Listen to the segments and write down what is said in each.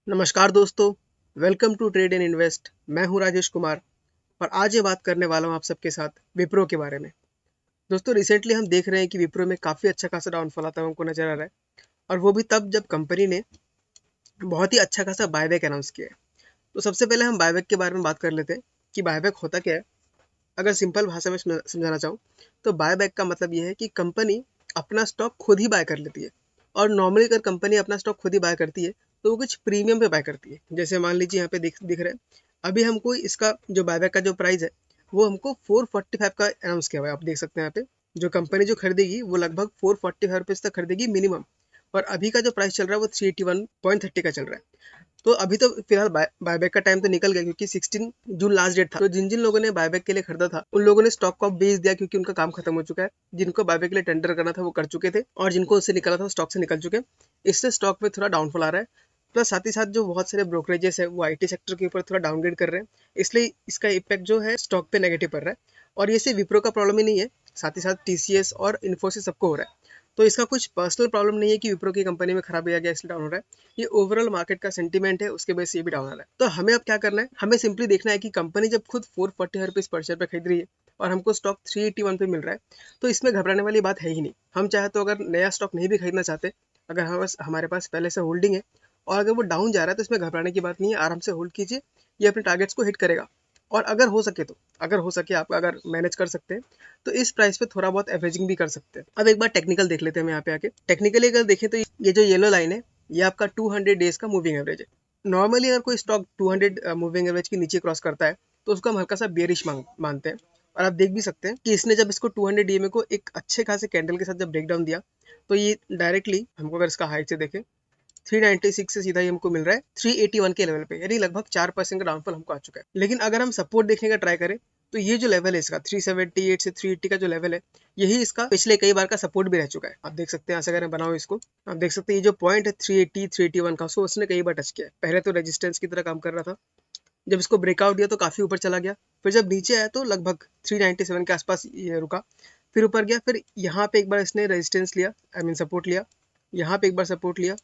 नमस्कार दोस्तों, welcome to trade and invest. मैं हूं राजेश कुमार और आज ये बात करने वाला हूं आप सबके साथ विप्रो के बारे में। दोस्तों, रिसेंटली हम देख रहे हैं कि विप्रो में काफ़ी अच्छा खासा डाउनफॉल आता है हमको नजर आ रहा है, और वो भी तब जब कंपनी ने बहुत ही अच्छा खासा बायबैक अनाउंस किया है। तो सबसे पहले हम बायबैक के बारे में बात कर लेते हैं कि बायबैक होता क्या है। अगर सिंपल भाषा में समझाना चाहूँ तो बायबैक का मतलब ये है कि कंपनी अपना स्टॉक खुद ही बाय कर लेती है। और नॉर्मली अगर कंपनी अपना स्टॉक खुद ही बाय करती है तो वो कुछ प्रीमियम पे बाय करती है। जैसे मान लीजिए यहाँ पे दिख रहा है, अभी हमको इसका जो बायबैक का जो प्राइस है वो हमको 445 का अनाउंस किया हुआ है। आप देख सकते हैं यहाँ पे जो कंपनी जो खरीदेगी वो लगभग 445 तक खरीदेगी मिनिमम। और अभी का जो प्राइस चल रहा है वो 381.30 का चल रहा है। तो अभी तो फिलहाल बायबैक का टाइम तो निकल गया, क्योंकि 16 जून लास्ट डेट था। तो जिन जिन लोगों ने बायबैक के लिए खरीदा था उन लोगों ने स्टॉक को बेच दिया, क्योंकि उनका काम खत्म हो चुका है। जिनको बायबैक के लिए टेंडर करना था वो कर चुके थे, और जिनको उससे निकला था स्टॉक से निकल चुके। इससे स्टॉक में थोड़ा डाउनफॉल आ रहा है। प्लस साथ ही साथ जो बहुत सारे ब्रोकरेजेस है वो आईटी सेक्टर के ऊपर थोड़ा डाउनग्रेड कर रहे हैं, इसलिए इसका इम्पैक्ट जो है स्टॉक पे नेगेटिव पड़ रहा है। और ये सिर्फ विप्रो का प्रॉब्लम ही नहीं है, साथ ही साथ टीसीएस और इन्फोसिस सबको हो रहा है। तो इसका कुछ पर्सनल प्रॉब्लम नहीं है कि विप्रो की कंपनी में खराबी आ गया इसलिए डाउन हो रहा है। ये ओवरऑल मार्केट का सेंटीमेंट है, उसके वजह से ये भी डाउन आ रहा है। तो हमें अब क्या करना है, हमें सिंपली देखना है कि कंपनी जब खुद 440 रुपीज पर शेयर पे खरीद रही है और हमको स्टॉक 381 पे मिल रहा है, तो इसमें घबराने वाली बात है ही नहीं। हम चाहे तो अगर नया स्टॉक नहीं भी खरीदना चाहते, अगर हमारे पास पहले से होल्डिंग है और अगर वो डाउन जा रहा है तो इसमें घबराने की बात नहीं है। आराम से होल्ड कीजिए, ये अपने टारगेट्स को हिट करेगा। और अगर हो सके आप अगर मैनेज कर सकते हैं तो इस प्राइस पे थोड़ा बहुत एवरेजिंग भी कर सकते हैं। अब एक बार टेक्निकल देख लेते हैं हम यहाँ पे आके। टेक्निकली अगर देखें तो ये जो येलो लाइन है ये आपका 200 डेज का मूविंग एवरेज है। नॉर्मली अगर कोई स्टॉक 200 मूविंग एवरेज के नीचे क्रॉस करता है तो उसको हम हल्का सा बेयरिश मानते हैं। और आप देख भी सकते हैं कि इसने जब इसको 200 डीएमए को एक अच्छे खासे कैंडल के साथ जब ब्रेक डाउन दिया, तो ये डायरेक्टली हमको अगर इसका हाइट से देखें 396 से सीधा ही हमको मिल रहा है 381 के लेवल पे, यानी लगभग 4% का डाउनफॉल हमको आ चुका है। लेकिन अगर हम सपोर्ट देखने का ट्राई करें तो ये जो लेवल है इसका 378 से 380 का जो लेवल है, यही इसका पिछले कई बार का सपोर्ट भी रह चुका है। आप देख सकते हैं, ऐसा अगर मैं बनाऊं इसको, आप देख सकते हैं ये जो पॉइंट है 380 381 का, उसको उसने कई बार टच किया है। पहले तो रेजिस्टेंस की तरह काम कर रहा था, जब इसको ब्रेकआउट दिया तो काफी ऊपर चला गया। फिर जब नीचे आया तो लगभग 397 के आसपास ये रुका, फिर ऊपर गया, फिर यहाँ पे एक बार इसने रेजिस्टेंस लिया, आई मीन सपोर्ट लिया, यहाँ पे एक बार सपोर्ट लिया,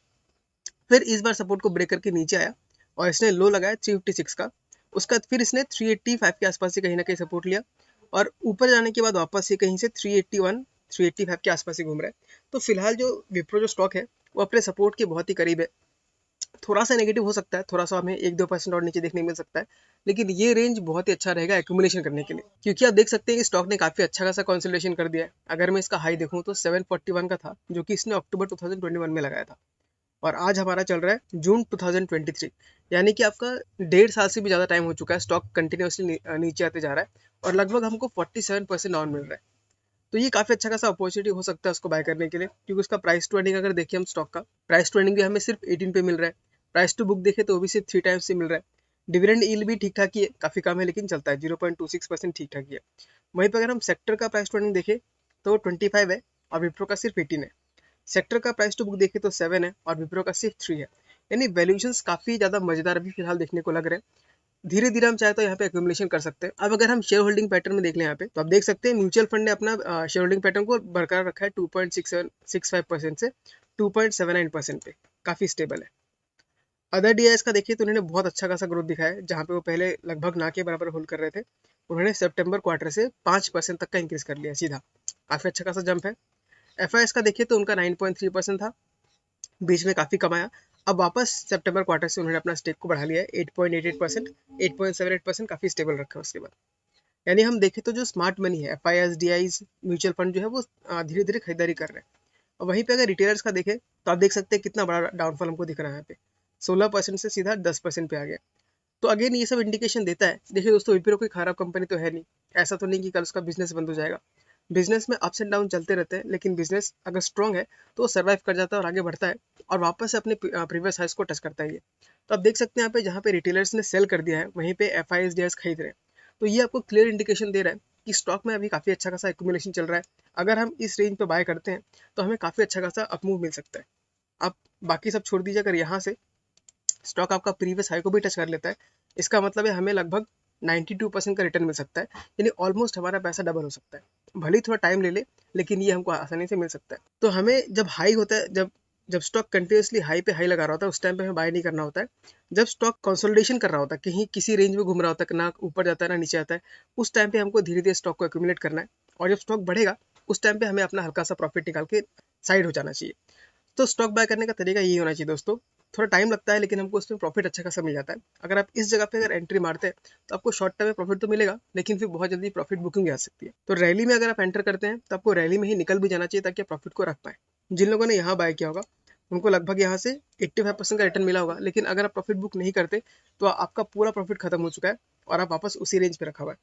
फिर इस बार सपोर्ट को ब्रेक करके नीचे आया और इसने लो लगाया 356 का। उसका फिर इसने 385 के आसपास से कहीं ना कहीं सपोर्ट लिया, और ऊपर जाने के बाद वापस से कहीं से 381 385 के आसपास ही घूम रहा है। तो फिलहाल जो विप्रो जो स्टॉक है वो अपने सपोर्ट के बहुत ही करीब है। थोड़ा सा नेगेटिव हो सकता है, थोड़ा सा हमें 1-2% और नीचे देखने को मिल सकता है, लेकिन ये रेंज बहुत ही अच्छा रहेगा एक्यूमुलेशन करने के लिए, क्योंकि आप देख सकते हैं कि स्टॉक ने काफी अच्छा खासा कंसोलिडेशन कर दिया है। अगर मैं इसका हाई देखूं तो 741 का था, जो कि इसने अक्टूबर 2021 में लगाया था, और आज हमारा चल रहा है जून 2023, यानी कि आपका 1.5 साल से भी ज़्यादा टाइम हो चुका है। स्टॉक कंटिन्यूसली नीचे आते जा रहा है और लगभग हमको 47% डाउन मिल रहा है। तो ये काफ़ी अच्छा खासा अपॉर्चुनिटी हो सकता है उसको बाय करने के लिए, क्योंकि उसका प्राइस टू अर्निंग अगर देखिए हम स्टॉक का प्राइस टू अर्निंग भी हमें सिर्फ 18 पे मिल रहा है। प्राइस टू बुक देखे तो वो भी सिर्फ 3 टाइम्स से मिल रहा है। डिविडेंड यील्ड भी ठीक ठाक ही है, काफ़ी कम है लेकिन चलता है, 0.26% ठीक ठाक ही है। वहीं पर अगर हम सेक्टर का प्राइस टू अर्निंग देखें तो वो 25 है और विप्रो का सिर्फ 18 है। सेक्टर का प्राइस टू बुक देखें तो 7 है और विप्रो का सिर्फ 3 है। यानी वैल्यूएशंस काफ़ी ज़्यादा मजेदार अभी फिलहाल देखने को लग रहे हैं। धीरे धीरे हम चाहे तो यहाँ पे एक्यूमुलेशन कर सकते हैं। अब अगर हम शेयर होल्डिंग पैटर्न में देख लें यहाँ पे, तो आप देख सकते हैं म्यूचुअल फंड ने अपना शेयर होल्डिंग पैटर्न को बरकरार रखा है 2.65% से 2.79% पे, काफ़ी स्टेबल है। अदर डीआईएस का देखिए तो उन्होंने बहुत अच्छा खासा ग्रोथ दिखाया है। जहाँ पे वो पहले लगभग ना के बराबर होल्ड कर रहे थे, उन्होंने सितंबर क्वार्टर से 5% तक का इंक्रीज कर लिया सीधा, काफ़ी अच्छा खासा जंप है। एफआईएस का देखिए तो उनका 9.3% था, बीच में काफ़ी कमाया। अब वापस सितंबर क्वार्टर से उन्होंने अपना स्टेक को बढ़ा लिया है 8.88%, 8.78% काफ़ी स्टेबल रखा है उसके बाद। यानी हम देखें तो जो स्मार्ट मनी है, एफआईएस डीआईज म्यूचुअल फंड जो है वो धीरे धीरे खरीदारी कर रहे हैं। और वहीं पे अगर रिटेलर्स का देखें तो आप देख सकते हैं कितना बड़ा डाउनफॉल हमको दिख रहा है यहाँ पे, 16% से सीधा 10% पे आ गया। तो अगेन ये सब इंडिकेशन देता है। देखिए दोस्तों, विप्रो कोई खराब कंपनी तो है नहीं, ऐसा तो नहीं कि कल उसका बिजनेस बंद हो जाएगा। बिजनेस में अप्स एंड डाउन चलते रहते हैं, लेकिन बिजनेस अगर स्ट्रांग है तो वो सर्वाइव कर जाता है और आगे बढ़ता है, और वापस से अपने प्रीवियस हाइस को टच करता है ये। तो आप देख सकते हैं यहाँ पे जहाँ पे रिटेलर्स ने सेल कर दिया है वहीं पे F I S D S खरीद रहे हैं। तो ये आपको क्लियर इंडिकेशन दे रहा है कि स्टॉक में अभी काफ़ी अच्छा खासा एक्यूमुलेशन चल रहा है। अगर हम इस रेंज पे बाय करते हैं तो हमें काफ़ी अच्छा खासा अपमूव मिल सकता है। आप बाकी सब छोड़ दीजिए, अगर यहाँ से स्टॉक आपका प्रीवियस हाई को भी टच कर लेता है, इसका मतलब है हमें लगभग 92% का रिटर्न मिल सकता है, यानी ऑलमोस्ट हमारा पैसा डबल हो सकता है। भले ही थोड़ा टाइम ले ले, लेकिन ये हमको आसानी से मिल सकता है। तो हमें जब हाई होता है, जब जब स्टॉक कंटिन्यूसली हाई पे हाई लगा रहा होता है उस टाइम पे हमें बाय नहीं करना होता है। जब स्टॉक कंसोलिडेशन कर रहा होता है, कहीं किसी रेंज में घूम रहा होता है, ना ऊपर जाता है ना नीचे आता है, उस टाइम पे हमको धीरे धीरे स्टॉक को एक्यूमुलेट करना है। और जब स्टॉक बढ़ेगा उस टाइम पे हमें अपना हल्का सा प्रॉफिट निकाल के साइड हो जाना चाहिए। तो स्टॉक बाय करने का तरीका यही होना चाहिए दोस्तों। थोड़ा टाइम लगता है लेकिन हमको उसमें प्रॉफिट अच्छा खासा मिल जाता है। अगर आप इस जगह पे अगर एंट्री मारते हैं तो आपको शॉर्ट टर्म में प्रॉफिट तो मिलेगा, लेकिन फिर बहुत जल्दी प्रॉफिट बुकिंग भी आ सकती है। तो रैली में अगर आप एंटर करते हैं तो आपको रैली में ही निकल भी जाना चाहिए ताकि आप प्रॉफिट को रख पाए। जिन लोगों ने यहाँ बाय किया होगा उनको लगभग यहाँ से 85% का रिटर्न मिला होगा, लेकिन अगर आप प्रॉफिट बुक नहीं करते तो आपका पूरा प्रॉफिट खत्म हो चुका है और आप वापस उसी रेंज पे रखा हुआ है।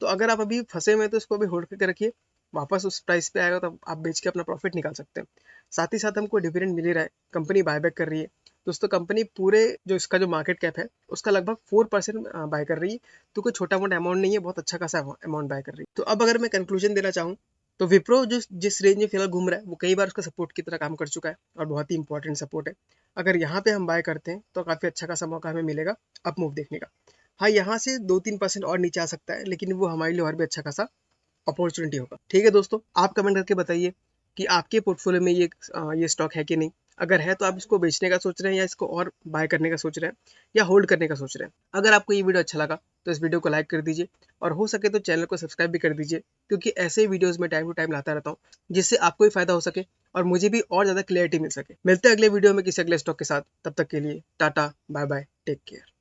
तो अगर आप अभी फंसे हुए हैं तो इसको अभी होल्ड करके रखिए, वापस उस प्राइस पे आएगा तो आप बेच के अपना प्रॉफिट निकाल सकते हैं। साथ ही साथ हमको डिविडेंड मिल ही रहा है, कंपनी बायबैक कर रही है। दोस्तों कंपनी पूरे जो इसका जो मार्केट कैप है उसका लगभग 4% बाय कर रही है। तो कोई छोटा मोटा अमाउंट नहीं है, बहुत अच्छा खासा अमाउंट बाय कर रही है। तो अब अगर मैं कंक्लूजन देना चाहूँ तो विप्रो जो जिस रेंज में फिलहाल घूम रहा है वो कई बार उसका सपोर्ट की तरह काम कर चुका है और बहुत ही इंपॉर्टेंट सपोर्ट है। अगर यहाँ पे हम बाय करते हैं तो काफ़ी अच्छा खासा मौका हमें मिलेगा अप मूव देखने का। हाँ, यहाँ से 2-3% और नीचे आ सकता है, लेकिन वो हमारे लिए और भी अच्छा खासा अपॉर्चुनिटी होगा। ठीक है दोस्तों, आप कमेंट करके बताइए कि आपके पोर्टफोलियो में ये स्टॉक है कि नहीं। अगर है तो आप इसको बेचने का सोच रहे हैं या इसको और बाय करने का सोच रहे हैं या होल्ड करने का सोच रहे हैं। अगर आपको ये वीडियो अच्छा लगा तो इस वीडियो को लाइक कर दीजिए और हो सके तो चैनल को सब्सक्राइब भी कर दीजिए, क्योंकि ऐसे वीडियोस में टाइम टू टाइम लाता रहता हूँ जिससे आपको भी फायदा हो सके और मुझे भी और ज़्यादा क्लियरिटी मिल सके। मिलते हैं अगले वीडियो में किसी अगले स्टॉक के साथ, तब तक के लिए tata bye bye, take care.